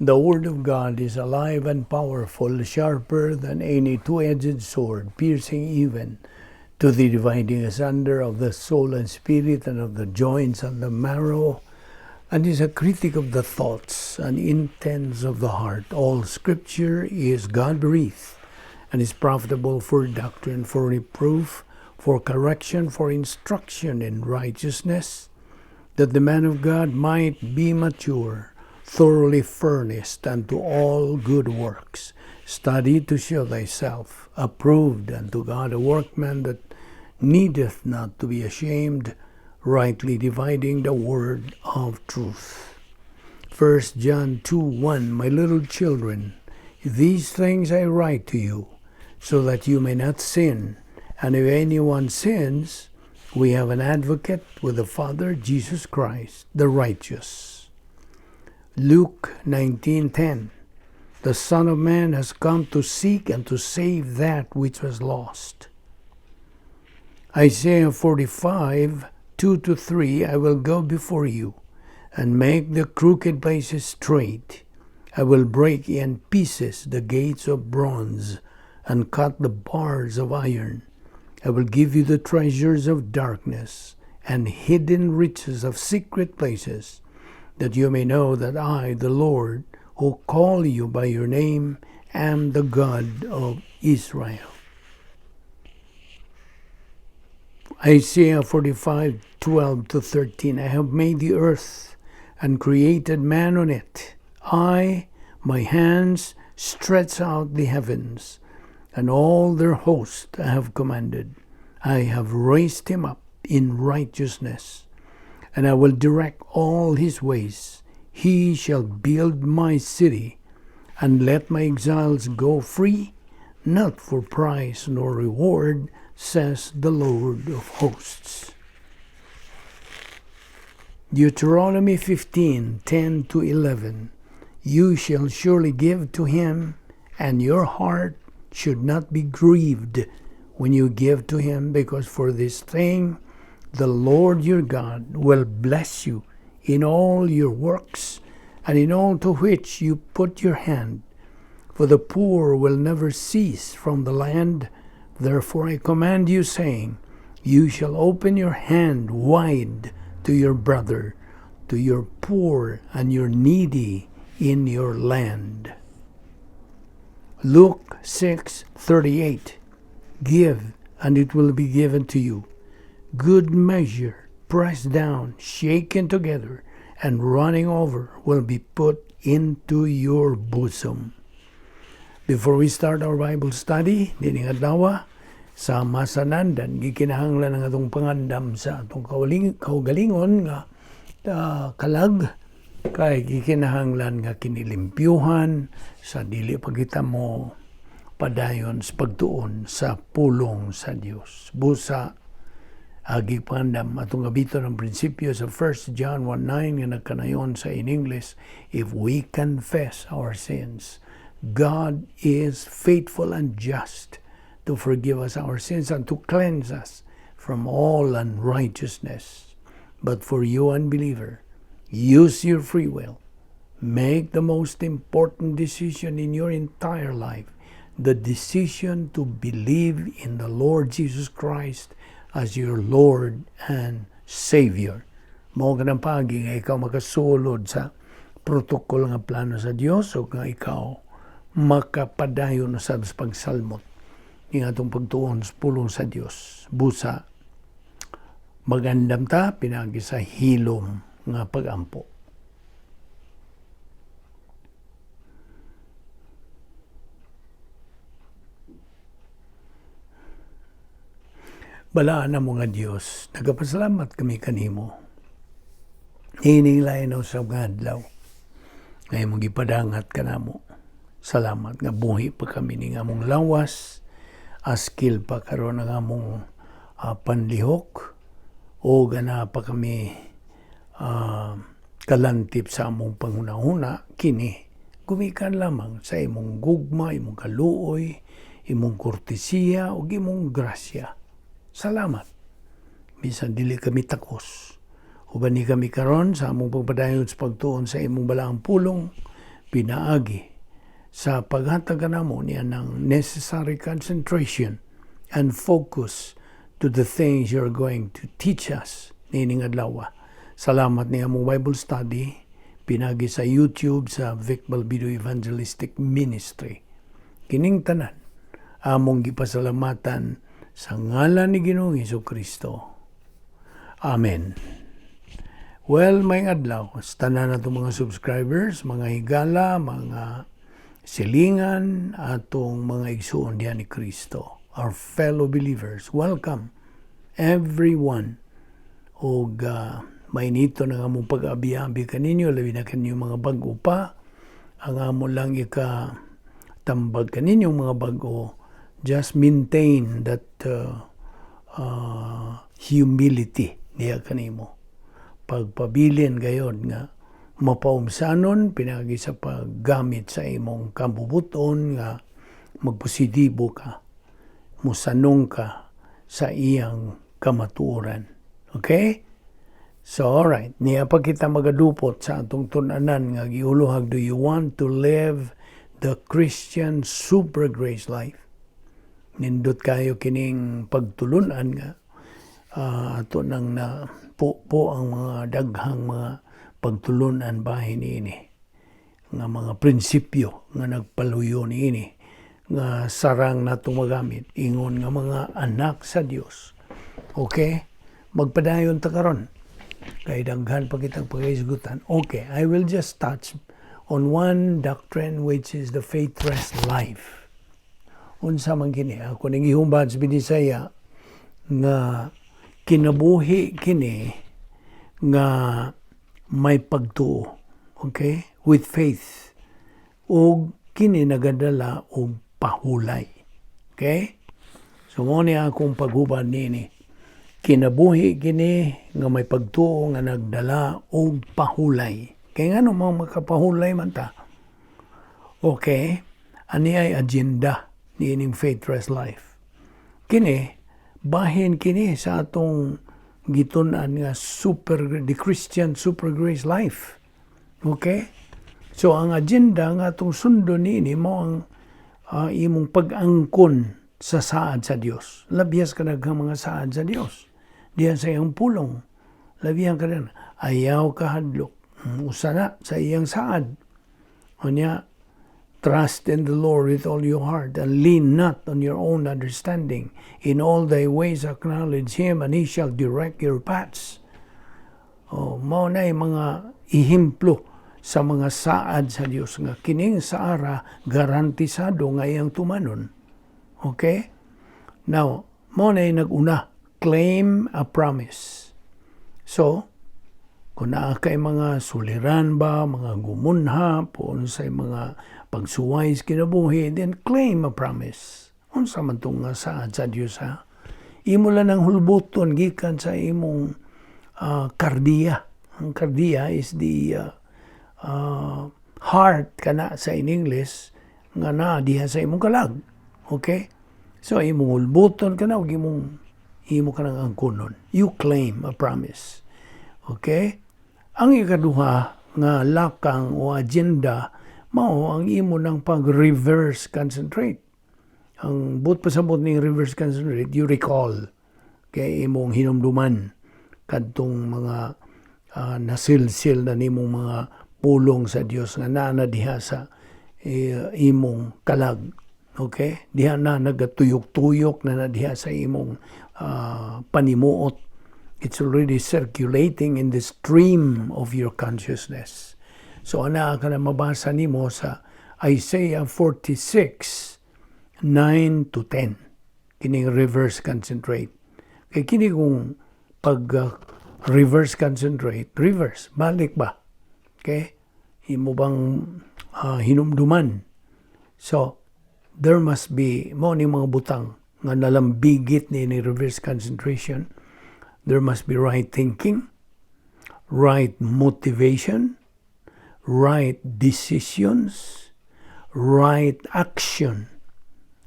The Word of God is alive and powerful, sharper than any two-edged sword, piercing even to the dividing asunder of the soul and spirit and of the joints and the marrow, and is a critic of the thoughts and intents of the heart. All Scripture is God-breathed and is profitable for doctrine, for reproof, for correction, for instruction in righteousness, that the man of God might be mature, thoroughly furnished unto all good works. Study to show thyself approved unto God, a workman that needeth not to be ashamed, rightly dividing the word of truth. 1 John 2:1, My little children, these things I write to you, so that you may not sin. And if anyone sins, we have an advocate with the Father, Jesus Christ, the righteous. Luke 19:10, The Son of Man has come to seek and to save that which was lost. Isaiah 45:2-3, I will go before you and make the crooked places straight. I will break in pieces the gates of bronze and cut the bars of iron. I will give you the treasures of darkness and hidden riches of secret places, that you may know that I, the Lord, who call you by your name, am the God of Israel. Isaiah 45:12-13, I have made the earth and created man on it. I, my hands, stretch out the heavens, and all their host I have commanded. I have raised him up in righteousness, and I will direct all his ways. He shall build my city, and let my exiles go free, not for price nor reward, says the Lord of hosts. Deuteronomy 15:10-11, You shall surely give to him, and your heart should not be grieved when you give to him, because for this thing the Lord your God will bless you in all your works and in all to which you put your hand. For the poor will never cease from the land. Therefore I command you, saying, You shall open your hand wide to your brother, to your poor and your needy in your land. Luke 6:38, Give, and it will be given to you. Good measure, pressed down, shaken together, and running over, will be put into your bosom. Before we start our Bible study, dining adlaw, sa masanandan, gikinahanglan ng atong pangandam sa atong kaugalingon nga kalag, kay gikinahanglan nga kinilimpyuhan sa dili pagkita mo padayon sa pagtuon sa pulong sa Dios. Busa agi pangandam atong gabito ng prinsipyo sa 1 John 1:9 nga nagkanayon sa in English, if we confess our sins, God is faithful and just to forgive us our sins and to cleanse us from all unrighteousness. But for you, unbeliever, use your free will. Make the most important decision in your entire life, the decision to believe in the Lord Jesus Christ as your Lord and Savior. Mao ka ng pagi nga ikaw makasulod sa protokol nga plano sa Dios, o nga ikaw makapadayon sa pagsalmot ng atong pagtuon sa pulong sa Dios. Busa magandam ta pinagi sa hilom nga pagampo. Balaan na mga Diyos, nagapasalamat kami kanimo. Hininglayan na sa mga adlaw. Ngayon mong ipadangat ka na mo. Salamat nga buhi pa kami ni nga mong lawas, askil pa karon nga mong panlihok, o gana pa kami kalantip sa among panghuna-huna, kini gumikan lamang sa imong gugma, imong kaluoy, imong kortesiya, o imong grasya. Salamat. Bisan dili kami takos. Uban ni kami karon sa among pagpadayon sa pagtuon sa imong balaang pulong, pinaagi sa paghatag kanamo niya ng necessary concentration and focus to the things you're going to teach us nining adlaw. Salamat niya mo Bible study pinagi sa YouTube sa Vic Balbido Evangelistic Ministry. Kining tanan among gipasalamatan sa ngalan ni Ginoong Hesukristo. Amen. Well, may adlaw, sa tanan na itong mga subscribers, mga higala, mga silingan, atong mga igsuon diyan ni Kristo, our fellow believers, welcome everyone. O may nito na nga mong pag-abi-abi kaninyo, labi na kaninyong mga bago pa, ang amo lang tambag kaninyong mga bago, just maintain that humility niya kanimo. Pagpabilin gayon nga mapaumsanon pinagi sa paggamit sa imong kabubuton nga magpositibo ka, musanong ka sa iyang kamatuoran. Okay? So, alright. Niya pa kita magadupot sa atong tunanan nga giuluhag, do you want to live the Christian super grace life? Nindot kayo kining pagtulunan nga ato nang na po ang mga daghang mga pagtulunan bahin ini nga mga prinsipyo nga nagpaluyo ini nga sarang natong magamit ingon nga mga anak sa Dios. Okay? Magpadayon ta karon kay daghan pa kitang paghisgutan. Okay, I will just touch on one doctrine which is the faithless life. Unsa man kini ako ning gihumbad sa Bisaya nga kinabuhi kini nga may pagtuo, okay, with faith, o kini nagadala og pahulay. Okay, so mo ni akong paghubad nini, kinabuhi kini nga may pagtuo nga nagdala og pahulay. Kay ngano mo makapahulay man ta? Okay, ani ay agenda niining faithless life. Kini bahin kini sa atong gitunan nga the Christian super grace life. Okay? So ang agenda nga atong sundo niini mo ang imong pag-angkon sa saad sa Dios. Labihas ka daghang mga saad sa Dios. Diyan sa iyang pulong. Labihan ka rin. Ayaw ka hadlok. Usana sa iyang saad. Unya, trust in the Lord with all your heart and lean not on your own understanding. In all thy ways acknowledge Him and He shall direct your paths. Mao na mga ihimplo sa mga saad sa Dios nga kining saara garantisado nga iyang tumanon. Okay? Now, mao na naguna, claim a promise. So, kung naa kay mga suliran ba, mga gumunha, po sa mga pagsuway sa kinabuhi, then claim a promise. Unsa man tong nga saad sa Dios ha? Imo lang ang hulbuton gikan sa imong kardiya. Ang kardiya is the heart kana sa in English nga na diha sa imong kalag. Okay? So imong hulbuton kana ug imo kanang angkunon. You claim a promise. Okay? Ang ikaduha nga lakang o agenda mao ang imo ng pag-reverse concentrate. Ang but pasabot ni reverse concentrate, you recall kay imong hinumduman kadtong mga nasilsil na nimong mga pulong sa Dios nga naa diha sa imong kalag. Okay? Diha na nagatuyok-tuyok na diha sa imong panimuot. It's already circulating in the stream of your consciousness. So ana ka na mabasa nimo sa Isaiah 46, 9 to 10. Kining reverse concentrate. Kaya kini kung reverse concentrate, reverse, balik ba? Okay? Imo bang hinumduman? So, there must be, mo ni mga butang nga nalambigit ni reverse concentration. There must be right thinking, right motivation, right decisions, right action,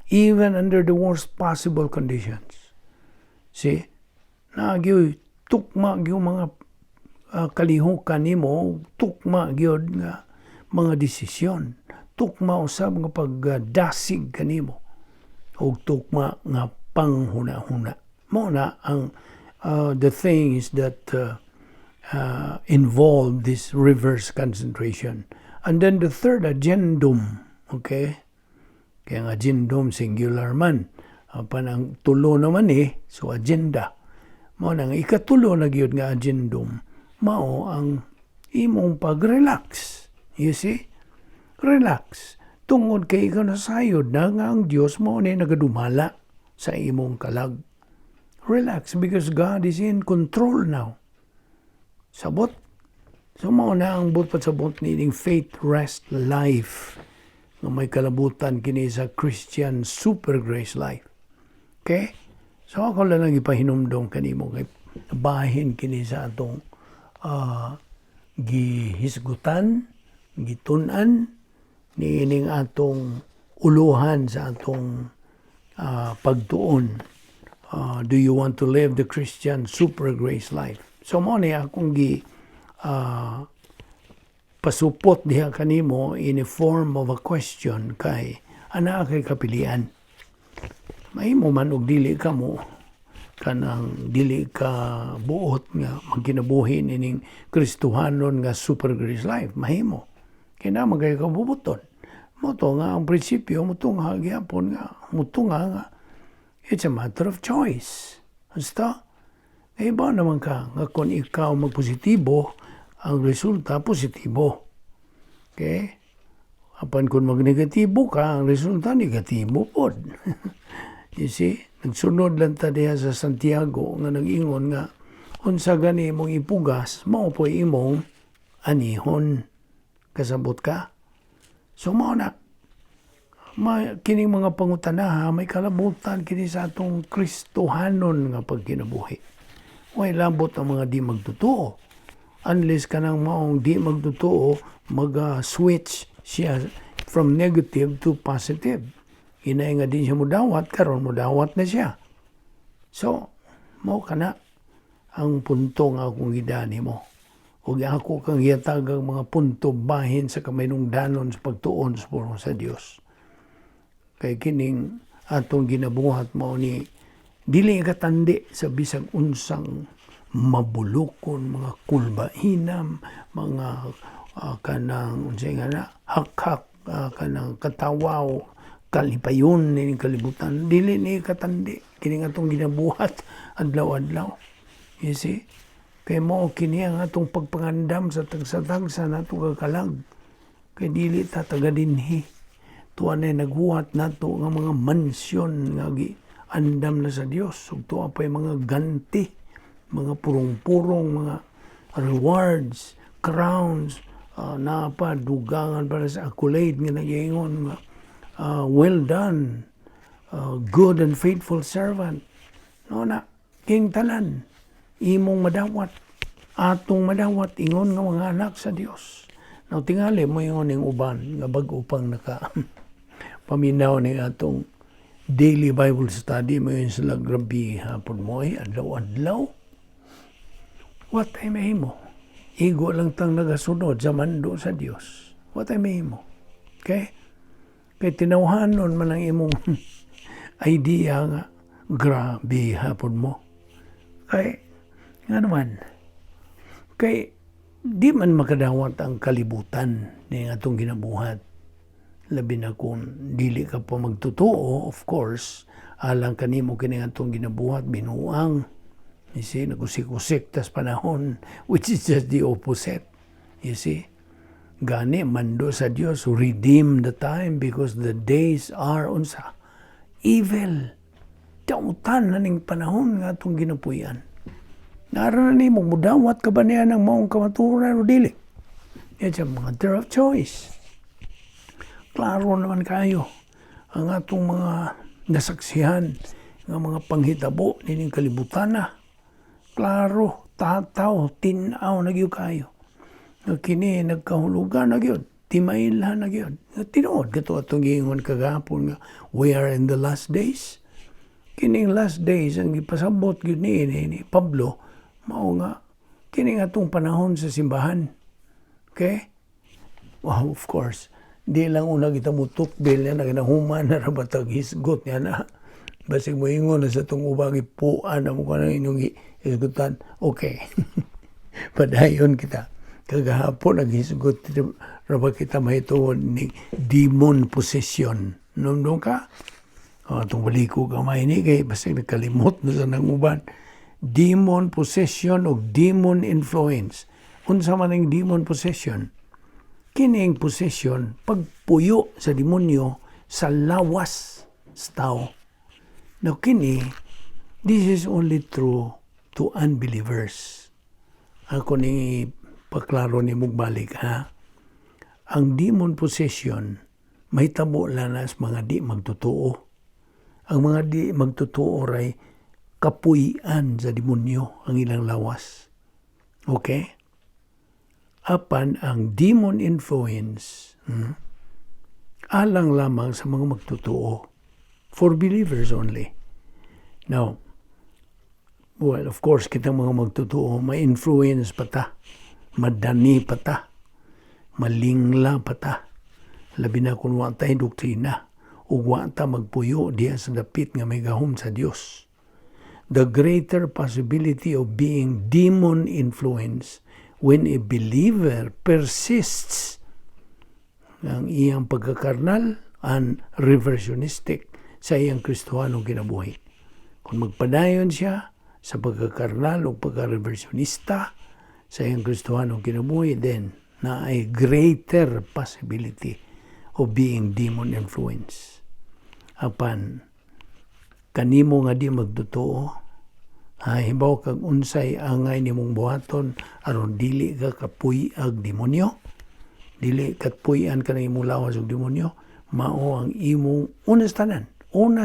even under the worst possible conditions. See? Nagyo tukma gyud mga kalihukan nimo, tukma gyud nga mga desisyon, tukma usab nga pagdasig kanimo o tukma nga panghuna-huna. Mo na ang the things that involve this reverse concentration. And then the third, agendum. Okay? Kaya ang agendum, singular man. Panang tulo naman so agenda. Mo nang ikatulo na gyud nga agendum, mao ang imong pag-relax. You see? Relax. Tungod kay ikaw nasayod na nga ang Diyos mo na nagadumala sa imong kalag. Relax because God is in control now. Sabot. So mao na ang butpat sabot needing faith, rest, life. Nga may kalabutan kini sa Christian super grace life. Okay? So ako lang ipahinumdong kanimo kay bahin kini sa atong gihisgutan, gitunan, niining atong uluhan sa atong pagtuon. Do you want to live the Christian super grace life? So mo ni akong pasupot diha kanimo in a form of a question kay ana kay kapilian. Mahimo man og dili ka mo kanang dili ka buot nga magkinabuhi ining Kristohanon nga super grace life. Mahimo. Kaya magay ka bubuton. Moto nga ang prinsipyo, moto nga gyapon nga, moto nga it's a matter of choice. Basta, iba naman ka nga kung ikaw magpositibo, ang resulta positibo. Okay? Apan kung magnegatibo ka, ang resulta negatibo pod. You see? Nagsunod lang ta diha sa Santiago nga nag-ingon nga unsa gani imong ipugas, mao po imong anihon. Kasabot ka. So mao na. Kining mga pangutanaha may kalabutan kini sa atong Kristohanon nga pagkinabuhi. Way labot ang mga di magtotoo. Unless kanang maong di magtotoo, mag-switch siya from negative to positive. Hinay nga din siya mudawat, karon mudawat na siya. So, mao kana ang punto nga akong gidani mo. O ako kang yatag ang mga punto bahin sa kaminungdanon sa pagtuon sa pulong sa Dios. Kay kining atong ginabuhat mo ni dili katandi sa bisag unsang mabulokon, mga kulbahinam, mga kanang unsay nga na hak-hak, kanang katawaw, kalipayon ning kalibutan. Dili ni katandi kining atong ginabuhat adlaw-adlaw. You see? Kay mo kini ang atong pagpangandam sa tagsa-tagsa nato kakalag. Kay dili ta taga dinhi. Tuwa na naghuhat nato nga mga mansyon nga andam na sa Dios. Ug tuwa pay mga ganti, mga purong-purong, mga rewards, crowns, napa dugangan para sa accolade nga nagyingon nga well done, good and faithful servant. No na king talan imong madawat, atong madawat, ingon nga mga anak sa Dios. Now, tingali mo yung ning uban, nga bago pang paminaw ni atong daily Bible study mo yun sila grabe hapon mo adlaw-adlaw. What ay mahimo? Igo lang tang nagasunod sa mando sa Dios. What ay mahimo? Okay? Kay tinawhanon man ang imong idea nga grabe hapon mo. Kay nga naman, kay di man makadawat ang kalibutan ni atong ginabuhat. Labi na kung dili ka pa magtotoo, of course, alang kanimo kini atong ginabuhat, binuang. You see, nagusik-usik tas panahon, which is just the opposite. You see, gani, mando sa Dios, redeem the time because the days are unsa evil. Tautan na ning panahon nga atong ginapuyan. Naran na mo, mudawat ka ba niya ng maong kamaturan o dili? It's a matter of choice. Klaro naman kayo ang atong mga nasaksihan ng mga panghitabo nining kalibutan na. Klaro, tataw, tinaw na gyud kayo. Kini nagkahulugan na gyud, timailhan na gyud. Tinuod kato atong giingon kagahapon nga we are in the last days. Kining last days ang gipasabot gyud ni Pablo mao nga kining atong panahon sa simbahan. Okay? Wow, of course. Di lang una kita mo tukbil yan, naganahuman na rabatag hisgot niya na. Basig mo ingon na sa itong ubang ipuan na mo ka na inyong hisgutan. Okay. Padayon kita. Kagahapon naghisgot rabat kita mahituon ni demon possession. Numdum ka? Itong baliko kamay ni kay basig nakalimot na sa nanguban. Demon possession o demon influence. Unsa man ang demon possession? Kining possession, pagpuyo sa demonyo sa lawas sa tao. Now kini, this is only true to unbelievers. Ako ni paklaro ni mugbalik ha. Ang demon possession, may tabo lang na sa mga di magtotoo. Ang mga di magtotoo ray kapuyan sa demonyo ang ilang lawas. Okay? Apan ang demon influence alang lamang sa mga magtotoo, for believers only. Now, well, of course, kitang mga magtotoo, ma-influence pa ta, madani pa ta, malingla pa ta, labi na kung wa tayo doktrina, o wa ta magpuyo diya sa dapit nga may gahom sa Dios. The greater possibility of being demon influence when a believer persists ang iyang pagkakarnal and reversionistic sa iyang Kristohanong kinabuhi. Kung magpadayon siya sa pagkakarnal o pagka-reversionista sa iyang Kristohanong kinabuhi, then na ay greater possibility of being demon influence. Apan, kanimo nga di magtotoo, hibaw kag unsay angay nimong buhaton aron dili ka kapuy-ag demonyo, dili katpuy-an ka na imong lawas og demonyo, mao ang imong una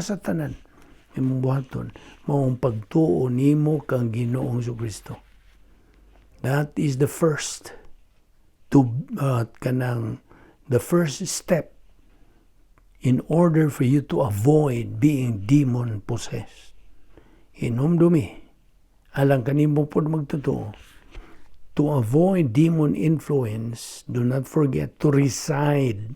sa tanan imong buhaton, mao ang pagtuo nimo kang Ginoong Jesucristo. That is the first the first step in order for you to avoid being demon possessed. Hinumdumi alang kanimo pod magtotoo. To avoid demon influence, do not forget to reside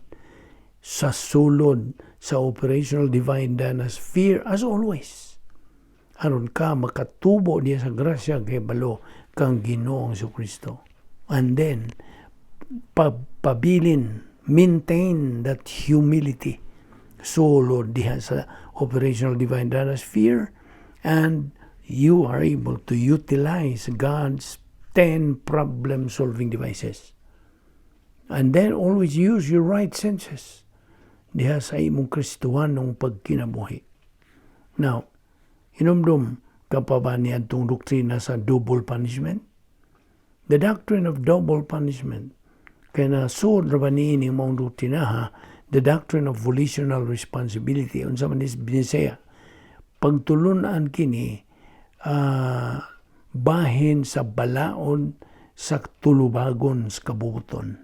sa sulod sa operational divine danas fear as always. Aron ka makatubo diya sa grasya kay balo kang Ginoong Jesucristo. And then maintain that humility sulod diha sa operational divine danas fear, and you are able to utilize God's 10 problem-solving devices. And then always use your right senses diha sa imong Kristohanong pagkinabuhi. Now, hinumdum ka pa ba niya itong doktrina sa double punishment? The doctrine of double punishment, kaya na suod ra ba niini mong doktrina ha, the doctrine of volitional responsibility, unsa man is Visayan, pagtulunan kini bahin sa balaod sa tulubagon sa kabuton.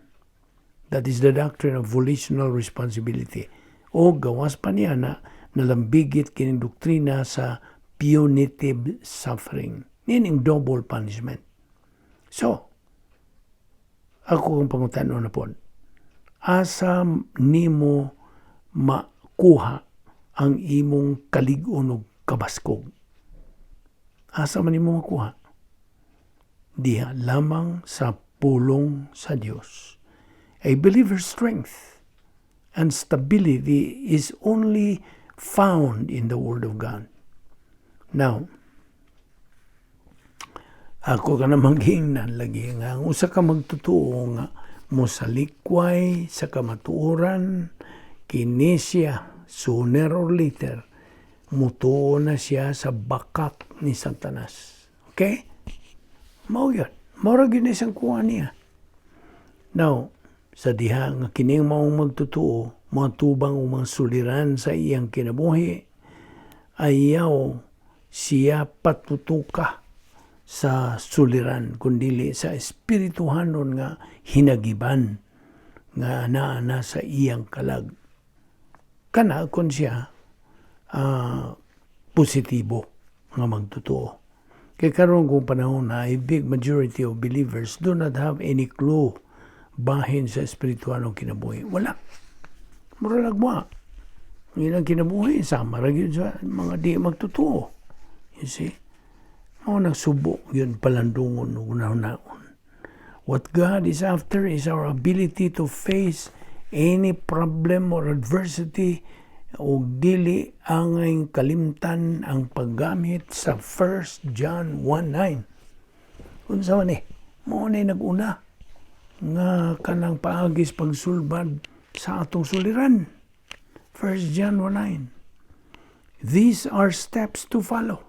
That is the doctrine of volitional responsibility. O gawas pa niya na nalambigit kining doktrina sa punitive suffering, meaning double punishment. So, ako kung pangutanon na po, asa nimo makuha ang imong kalig-on o kabaskog? Asa man nimo makuha? Diha lamang sa pulong sa Dios. A believer's strength and stability is only found in the Word of God. Now, ako ka namang giingnan lagi nga usa ka magtotoo nga mo sa likway sa kamatuoran kini siya sooner or later mutuo na siya sa bakak ni Satanas. Okay? Mao yun. Mao ra gyud isang kuha niya. Now, sa diha nga kining maong magtotoo, mga tubang o mga suliran sa iyang kinabuhi, ayaw siya patutuka sa suliran, kundili sa espirituhanon nga hinagiban nga naa sa iyang kalag. Kana kon siya positibo nga magtotoo. Kaya karon kung panahon na a big majority of believers do not have any clue bahin sa espiritualong kinabuhi. Wala. Mura lagwa. Ang kinabuhi, sama rin yun sa mga di magtotoo. You see? Mga nagsubo yun palandungon unahon-naon. What God is after is our ability to face any problem or adversity o dili angay kalimtan ang paggamit sa 1 John 1:9. Unsa man mo na nag-una nga kanang paagis pagsulbad sa atong suliran. 1 John 1:9. These are steps to follow.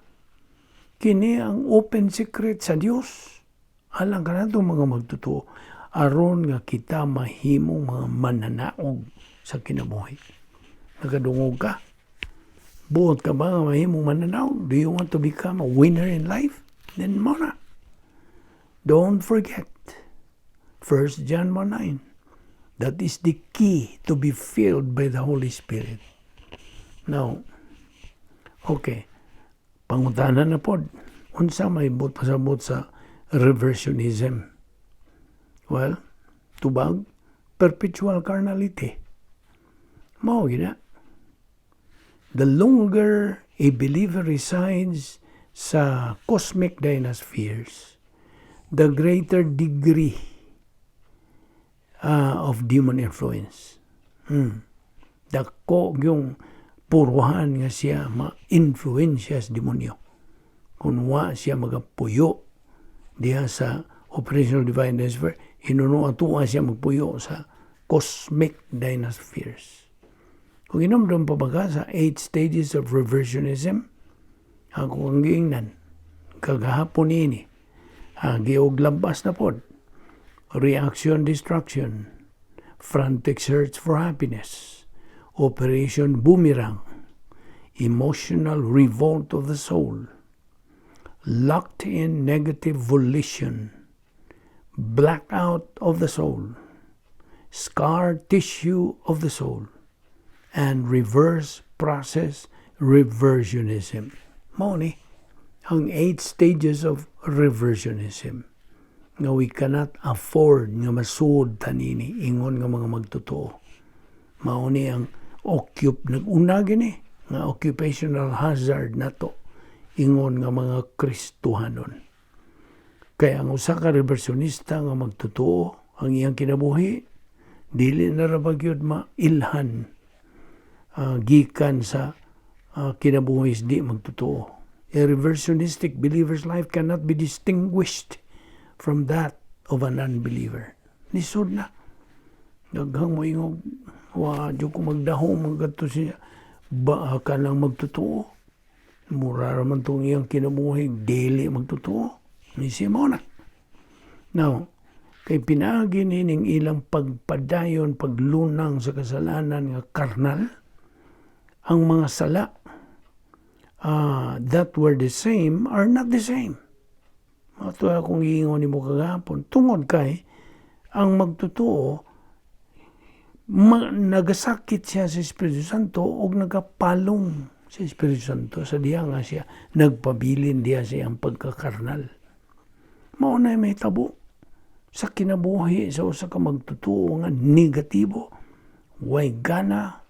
Kini ang open secret sa Dios. Alang ka na itong mga magtotoo. Aron nga kita mahimong mga mananaog sa kinabuhi. Nagadungog ka? Buot ka ba nga mahimong mananaog? Do you want to become a winner in life? Then mo na. Don't forget. 1 John 1:9. That is the key to be filled by the Holy Spirit. Now, okay. Pangutanan na pod. Unsa may pasabot sa reversionism? Well, tubag, perpetual carnality. Mao gina. The longer a believer resides sa cosmic dynaspheres, the greater degree of demon influence. Dako yung puruhan nga siya ma-influensya sa demonyo. Kung wa siya magapuyo diha sa operational divine dynasty, hinuno atuwa siya magpuyo sa cosmic dynaspheres. Kung inomdom pa baga sa 8 stages of reversionism, ako ang giingnan, kagahapon ini, giog labas na pod, reaction destruction, frantic search for happiness, Operation Boomerang, emotional revolt of the soul, locked in negative volition, blackout of the soul, scar tissue of the soul, and reverse process reversionism. Mao ni ang 8 stages of reversionism nga we cannot afford nga masud tanini ingon nga mga magtotoo. Mao ni ang nag-una gini nga occupational hazard nato ingon nga mga Kristohanon. Kaya ang usa ka reversionista nga magtotoo ang iyang kinabuhi dili na ra bagyud mailhan gikan sa kinabuhi di magtotoo. A reversionistic believer's life cannot be distinguished from that of an unbeliever. Lisod na. Daghang mo ingog, di ko magdahong magato siya. Ba ka lang magtotoo? Mura raman itong iyang kinabuhi, dili magtotoo. Nisi mo na. Now, kay pinagi nining ilang pagpadayon, paglunang sa kasalanan nga karnal, ang mga sala that were the same are not the same. Ito akong iingon ni mo kagapon. Tungod kay, ang magtotoo, nagasakit siya sa Espiritu Santo o nagapalong sa Espiritu Santo. Sa diya nga siya, nagpabilin diya siyang pagkakarnal. Mauna may tabo sa kinabuhi sa usa ka magtotoo nga negatibo. Way gana,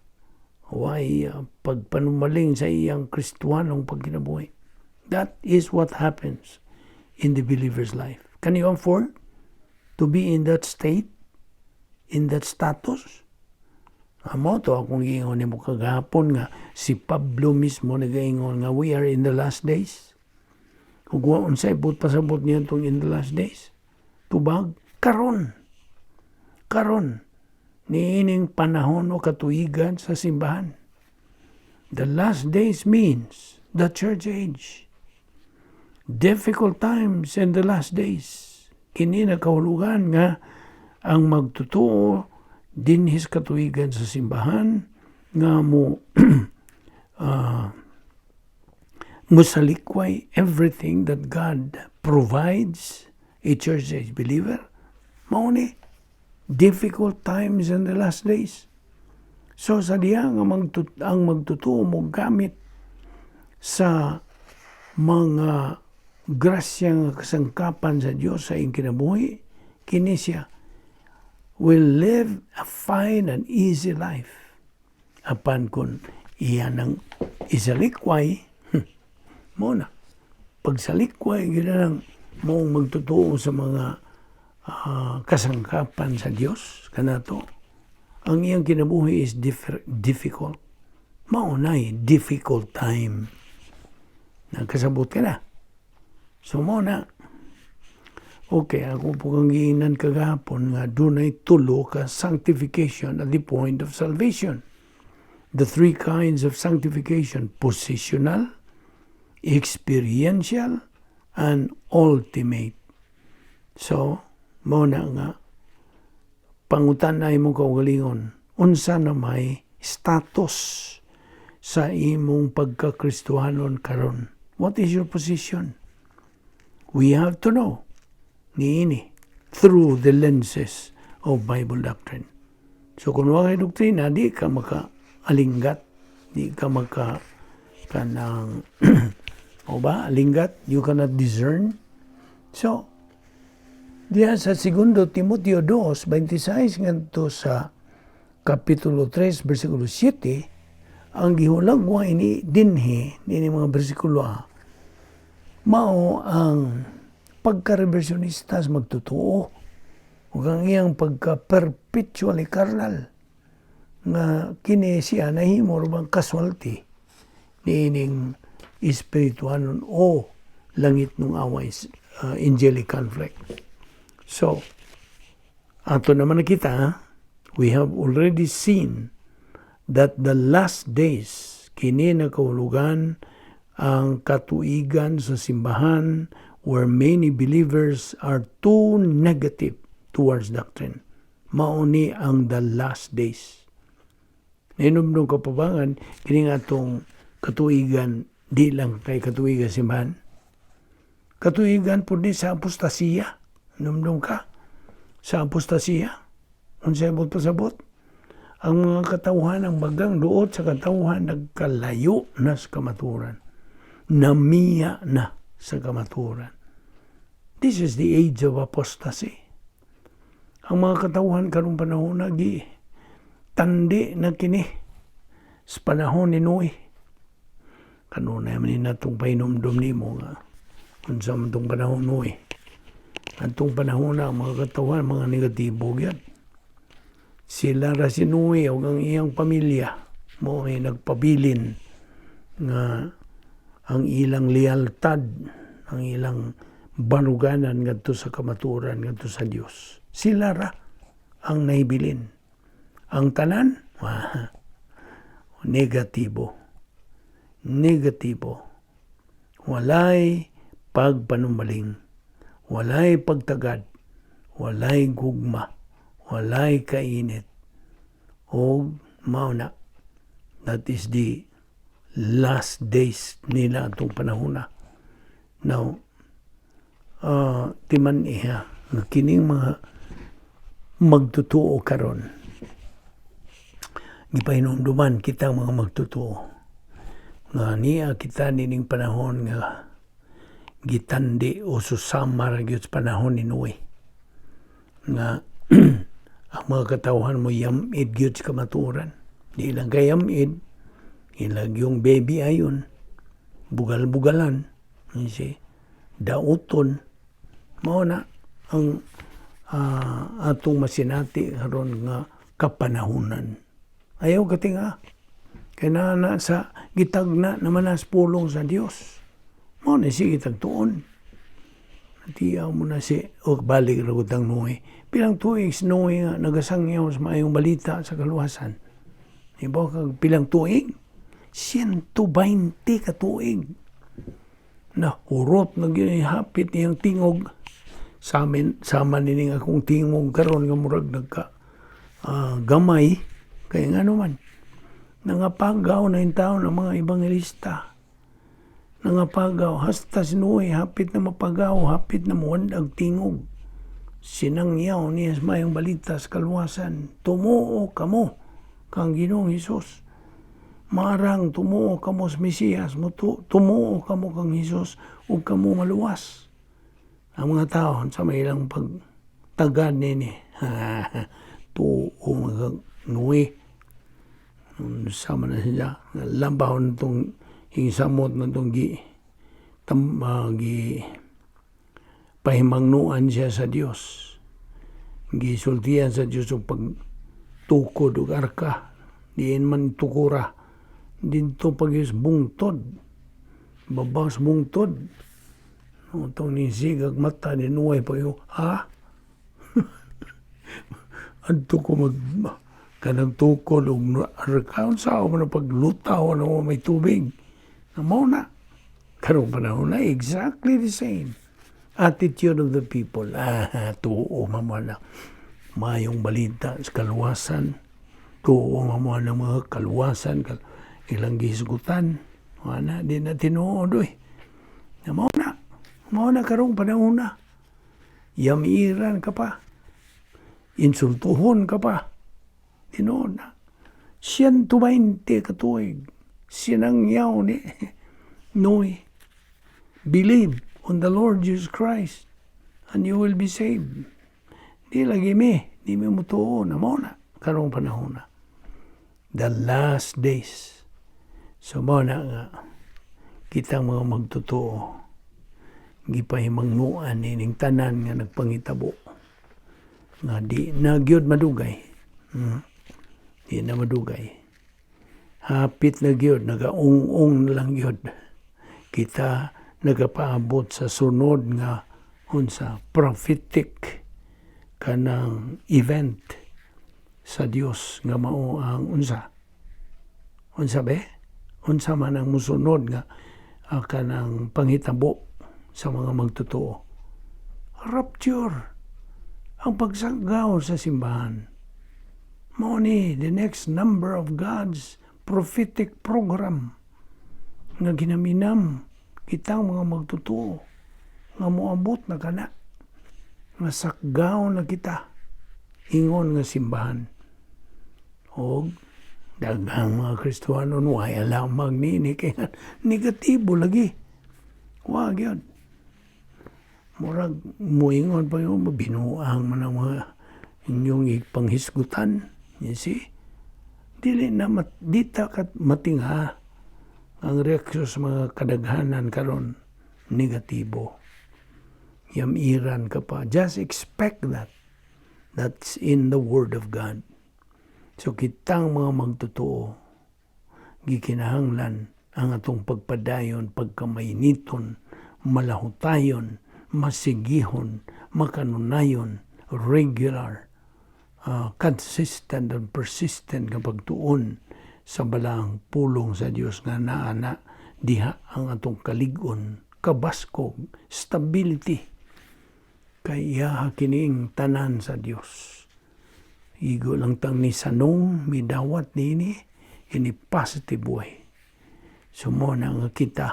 way pagpanumaling sa iyang Kristuhanong pagkinabuhi. That is what happens in the believer's life. Can you afford to be in that state, in that status? Amo to akong giingon ni mo kagahapon nga si Pablo mismo nagaingon nga we are in the last days. Ug wa unsay pasabot niya tong in the last days. Tubag karon niining panahon o katuigan sa simbahan. The last days means the church age. Difficult times in the last days. Kini nakahulugan nga ang magtotoo dinhis katuigan sa simbahan nga mo musalikway everything that God provides a church age believer. Mao ni difficult times in the last days. So sa diya nga ang magtotoo mo gamit sa mga grasya nga kasangkapan sa Dios sa iyang kinabuhi, kini siya will live a fine and easy life. Apan kun iyan ang isalikway, mo na. Pagsalikway, ginang mo magtotoo sa mga kasangkapan sa Diyos, kanato, ang iyang kinabuhi is difficult. Maunay, difficult time. Nagkasabot ka na. So mo na. Okay, ako po kang giinan kagahapon nga dunay tulo ka sanctification at the point of salvation. The three kinds of sanctification: positional, experiential, and ultimate. So, mo na nga, pangutan-ay mo kaugalingon, unsa na may status sa imong pagkakristuhanon karon. What is your position? We have to know niini through the lenses of Bible doctrine. So kung wala doktrina, di ka maka-alinggat, di ka kanang o ba, alinggat, you cannot discern. So, diya sa 2 Timoteo 2:26 ngadto sa Kapitulo 3, versikulo 7, ang gihulagwa ini dinhi, mga bersikulo mao ang pagka-reversionistas magtotoo ug ang iyang pagka-perpetually carnal nga kini siya nahimo bang casualty niining espirituanon o langit ng away, angelic conflict. So, ato naman nakita, we have already seen that the last days kini nakahulugan ang katuigan sa simbahan where many believers are too negative towards doctrine. Mauni ang the last days. Ninumdum kapabangan, kini nga itong katuigan, di lang kay katuigan simbahan. Katuigan po din sa apostasiya. Numdum ka sa apostasiya. Unsay pasabot? Ang mga katauhan, ang bagang duot sa katauhan, nagkalayo na sa kamaturan. Namiya na sa kamaturan. This is the age of apostasy. Ang mga katauhan karong panahon nagi tandi na kini sa panahon ni Noe. Kanunay man ni natong painomdom nimo nga unsa man tong panahon Noe. Antong panahon na mga katauhan, mga negatibo yan. Sila ra si Noe o ang iyang pamilya mo ay nagpabilin nga ang ilang lealtad, ang ilang banuganan ngadto sa kamaturan, ngadto sa Dios. Sila ra ang nahibilin. Ang tanan, negatibo. Negatibo. Walay pagpanumbaling. Walay pagtagad. Walay gugma. Walay kainit. O mauna. That is the last days nila itong panahon na. Now, timan iha, kining mga magtutuo karon. Gipahinumduman kita mga magtutuo. Nga niya kita nining panahon nga gitandi o susamar gyud sa panahon ni Noe. Nga ang mga katawhan mo yamid gyud sa kamaturan. Di lang kayamid, ilag yung baby ayon, bugal-bugalan, dauton, mao na ang atong masinati karon nga kapanahunan. Ayaw katinga. Kaya na sa gitagna naman as pulong sa Dios. Mao na sige tagtuon. Tiyaw mo na si balik ragutang Noe. Pilang tuig si Noe nga nagasangyaw sa maayong balita sa kaluwasan. Ibaw kag pilang tuig? 120 ka tuig. Na hurot hapit niyang tingog. Sama nining akong tingog karon nga murag nagka gamay. Kaya nga naman, nangapagaw na yung taon ng mga ebangelista. Nangapagaw, hasta si Noe, hapit na mapagaw, hapit na muwandag tingog. Sinangyaw niya sa mayong balita sa kaluwasan. Tumuo kamo kang Ginoong Hesus. Marang tumuo kamo sa Mesiyas, tumuo kamo kang Hesus, ug kamo maluwas. Ang mga tao sa may ilang pagtagad nini, tuo nga nuwi. Sama na siya. Lambaw na itong samot na itong pahimangnuan siya sa Dios. Gisultihan sa Dios o pagtukod o arka. Diin man tukura. Dito pag-is bungtod. Babaws bungtod. Itong nisigag mata, dinuway pa yung, Anto ko kanang tukod o arka. Saan mo na paglutaw na may tubig. Namaw na. Karong panahon na, exactly the same. Attitude of the people. Tuo mamala. Mayong balita sa kaluwasan. Tuo mamala ng mga kaluwasan. Ilang gisgutan. Wala, di na tinuod. Namaw na. Namaw na karong panahon na. Yamiran ka pa. Insultuhon ka pa. Tinuod na. 120 katuig. Sinangyaw ni Noy. Believe on the Lord Jesus Christ and you will be saved. Di lagi di mo tuo na mo na karong panahon na. The last days. So mo na nga kitang mga magtotoo gipahimangnuan ining tanan nga nagpangitabo nga di na gyud madugay. Di na madugay. Hapit na gyud, nagaung-ung na lang gyud. Kita nagapaabot sa sunod nga unsa prophetic kanang event sa Dios nga mao ang unsa be? Unsa man ang musunod nga kanang panghitabo sa mga magtotoo. Rapture. Ang pagsagaw sa simbahan. Mao ni the next number of God's prophetic program nga ginaminam kitang mga magtotoo nga moabot na kana nga sakgaw na kita ingon nga simbahan. Og daghang mga Kristiyano way alam magnini kay negatibo lagi. Wa gyud. Murag muingon pa yung binuang man ang mga inyong ipanghisgutan. You see? Dili na dita kat matingha ang reaksyon sa mga kadaghanan karon negatibo. Yamiran ka pa. Just expect that. That's in the Word of God. So kitang mga magtotoo, gikinahanglan ang atong pagpadayon, pagkamainiton, malahutayon, masigihon, makanunayon, regular, consistent and persistent nga pagtuon sa balang pulong sa Dios nga naana diha ang atong kalig-on, kabaskog, stability. Kaya kining tanan sa Dios. Igo lang tang ni sanong midawat nini ini positive way. Sumo na nga kita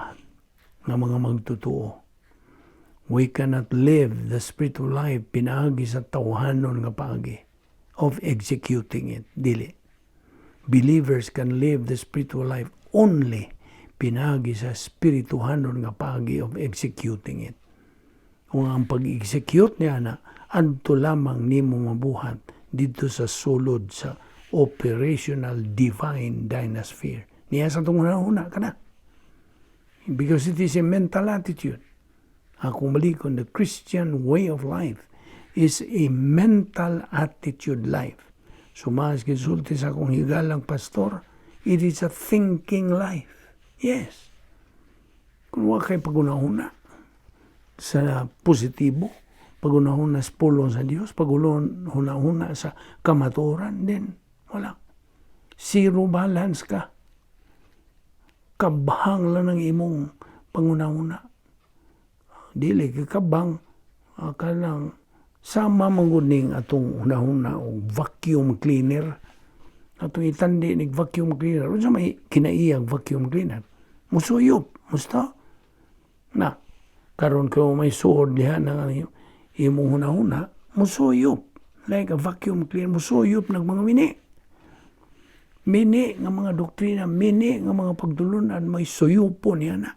nga mga magtotoo. We cannot live the spiritual life pinaagi sa tawhanon nga paagi of executing it. Dili. Believers can live the spiritual life only pinagi sa spirituhanon nga paagi of executing it. Kung ang pag-execute niya na adto lamang nimo mabuhat dito sa sulod sa operational divine dynasphere. Niya sa itong una ka na. Because it is a mental attitude. Kung malikon, the Christian way of life is a mental attitude life. So mas gisulti sa akong higalang pastor, it is a thinking life. Yes. Kung wala kayo pagunahuna sa positibo, pagunahuna sa pulong sa Diyos, pagunahuna sa kamaturan, then wala. Zero balance ka. Kabhang lang ng imong pangunahuna. Dili kabang kanang sama mangguning atong hunahuna o vacuum cleaner. Atong itandi nig vacuum cleaner. Unsa may kinaiyang vacuum cleaner? Musuyop, musta? Na karon ko may suod diha na imong hunahuna, musuyop. Like a vacuum cleaner, musuyop nag mga mini nga mga doktrina, mini nga mga pagtulunan, may suyupon niya na.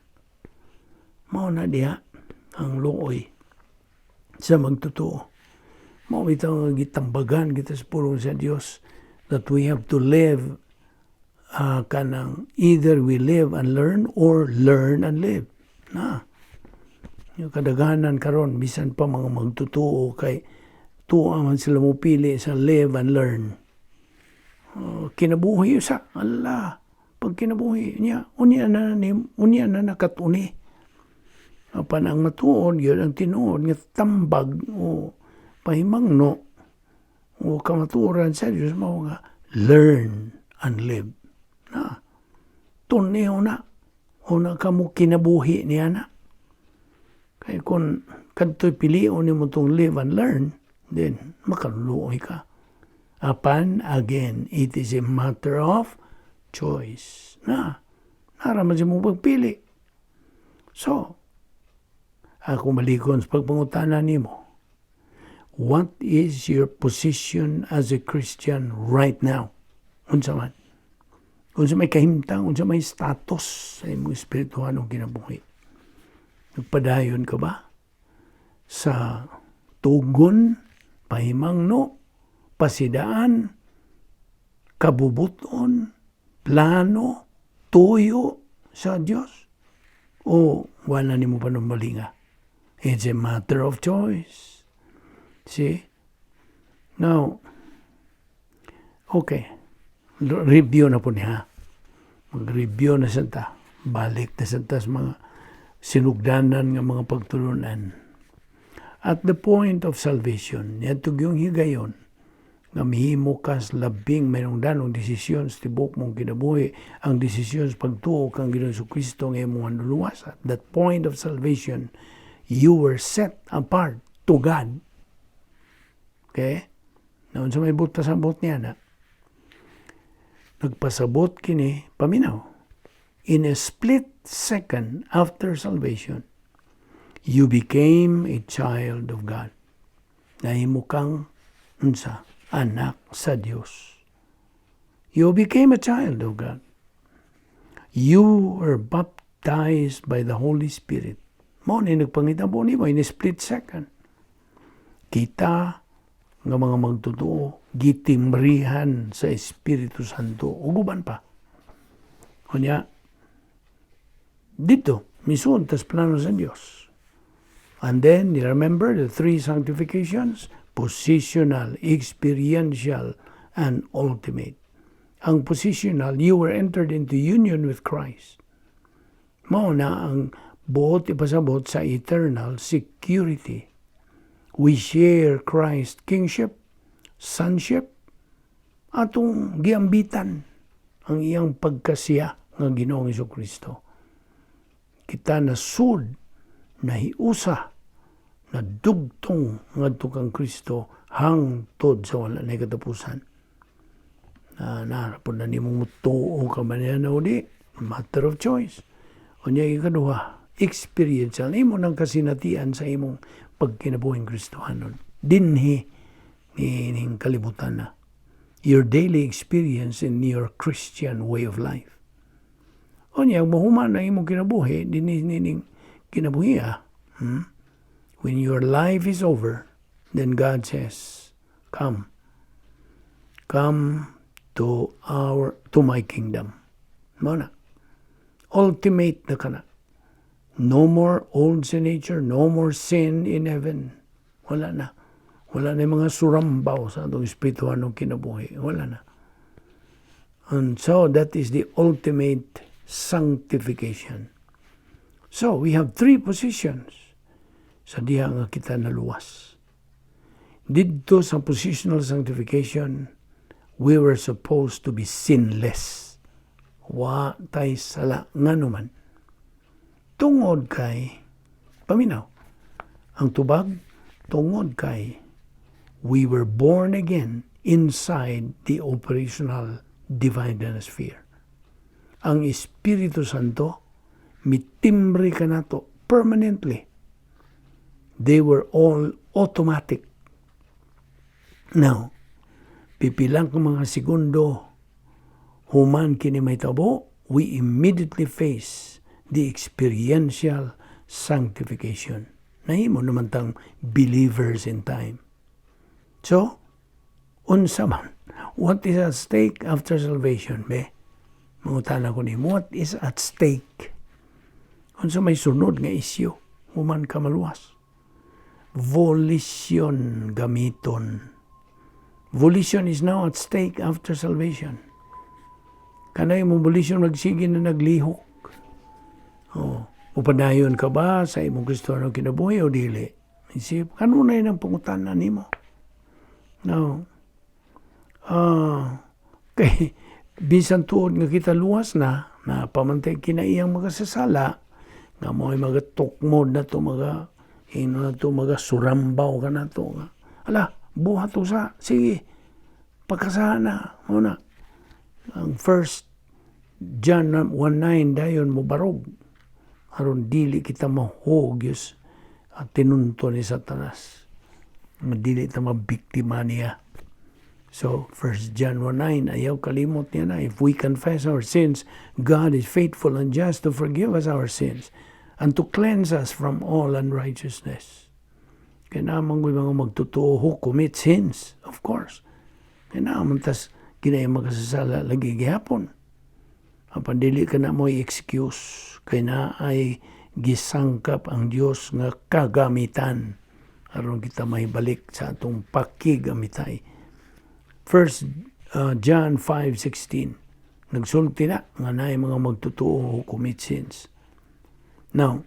Mao na diha ang looy sa magtotoo. Mao bitaw gitambagan kita sa pulong sa Dios that we have to live kanang either we live and learn or learn and live. Na. Yung kadaghanan karon bisan pa mga magtutuo kay tuwa man sila mo pili sa live and learn. Kinabuhi sa Allah. Pag kinabuhi niya, unya na nakatuni. Apan ang matuod, yun ang tinuod, nga tambag o pahimangno o kamaturan sa Diyos mo nga learn and live. Na, tuniyo na. O na kamo kinabuhi niya na. Kaya kung kadto'y pilion ni mo itong live and learn, then makaluluoy ka. Apan, again, it is a matter of choice. Naraman siya mo pagpili. So, ako malikon sa pagpangutanan ni mo, what is your position as a Christian right now? Unsa man? Unsa may kahimtang, unsa may status sa imong espirituhanong kinabuhi? Nagpadayon ka ba sa tugon, pahimangno, pasidaan, kabubuton, plano, tuyo sa Diyos? O wala ni mo pa nung malinga? It's a matter of choice. See? Now, okay. Review na po niya. Mag-review na sa ta. Balik na sa ta sa mga sinugdanan ng mga pagtulunan. At the point of salvation, yato yung higayon, nga mihimo kas labing mayroong danong desisyon sa tibok mong kinabuhi, ang desisyon sa pagtuo kang Ginoong Kristo ng imong luwas. At that point of salvation, you were set apart to God. Okay? Naon sa may buta sa bot niya na, nagpasabot kini, paminaw, in a split second after salvation, you became a child of God. Nahimo kang unsa? Anak sa Diyos. You became a child of God. You were baptized by the Holy Spirit. Mo ni nagpangitabo nimo in a split second. Kita nga mga magtotoo gitimbrihan sa Espiritu Santo uguban pa. Kunya dito misuod tas plano sa Dios. And then you remember the three sanctifications: positional, experiential, and ultimate. Ang positional, you were entered into union with Christ. Mao na ang buot ipasabot sa eternal security. We share Christ's kingship, sonship, atong giambitan ang iyang pagkasiya nga Ginoong Jesucristo. Kita nasud, nahiusa, na dugtong ngadto kang Kristo hangtod sa wala na katapusan. Narapon na nimong mutuo ka man yan o di, matter of choice. O niya ikaduha, experiential, imo ng kasinatian sa imong pagkinabuhing Kristohanon. Dinhi ning kalibutan na. Your daily experience in your Christian way of life. O niya, mahuman na imong kinabuhi, dinhi ning kinabuhi When your life is over, then God says, come to my kingdom. Muna. Ultimate na ka na. No more old sin nature, no more sin in heaven. Wala na. Wala na yung mga surambaw sa itong espirituhan ng kinabuhi. Wala na. And so that is the ultimate sanctification. So we have three positions sa diha nga kita naluwas. Dito sa positional sanctification, we were supposed to be sinless. Wa tay sala nga naman. Tungod kay, paminaw, ang tubag, tungod kay, we were born again inside the operational divine sphere. Ang Espiritu Santo, mitimbre ka na to permanently. They were all automatic. Now, pipilang ka mga segundo, human kini may tabo, we immediately face the experiential sanctification. Nahimo naman tang believers in time. So, unsa man, what is at stake after salvation, be? Mangutana ko ni, what is at stake? Unsa may sunod nga isyu, human ka maluwas. Volition gamiton. Volition is now at stake after salvation. Kanay mo volition magsige na naglihok. Upadayon ka ba sa imong Kristiyano kinabuhi o dili? Isip, kanunay ng pangutanan nimo. Now, kay bisan tuod nga kita luwas na pamantay kinaiyang magasasala, nga mo'y magatukmod na to, mga surambaw ka na to. Ala, buhat to sa, sige, pagkasahan na, muna. Ang 1 John 1:9 dayon mo barog. Aron dili kita mahugyos at tinunto ni Satanas. Dili ta mabiktima niya. So, 1 John 1:9, ayaw kalimot niya na. If we confess our sins, God is faithful and just to forgive us our sins and to cleanse us from all unrighteousness. Kaya naman ko mga magtotoo who commit sins, of course. Kaya naman tas kinaya magkasasala lagi gihapon. Apan dili ka na mo'y excuse. Kaya na ay gisangkap ang Diyos nga kagamitan. Aron kita may balik sa atong pakigamitay. 1 John 5:16. Nagsulti na nga naay mga magtotoo who commit sins. Now,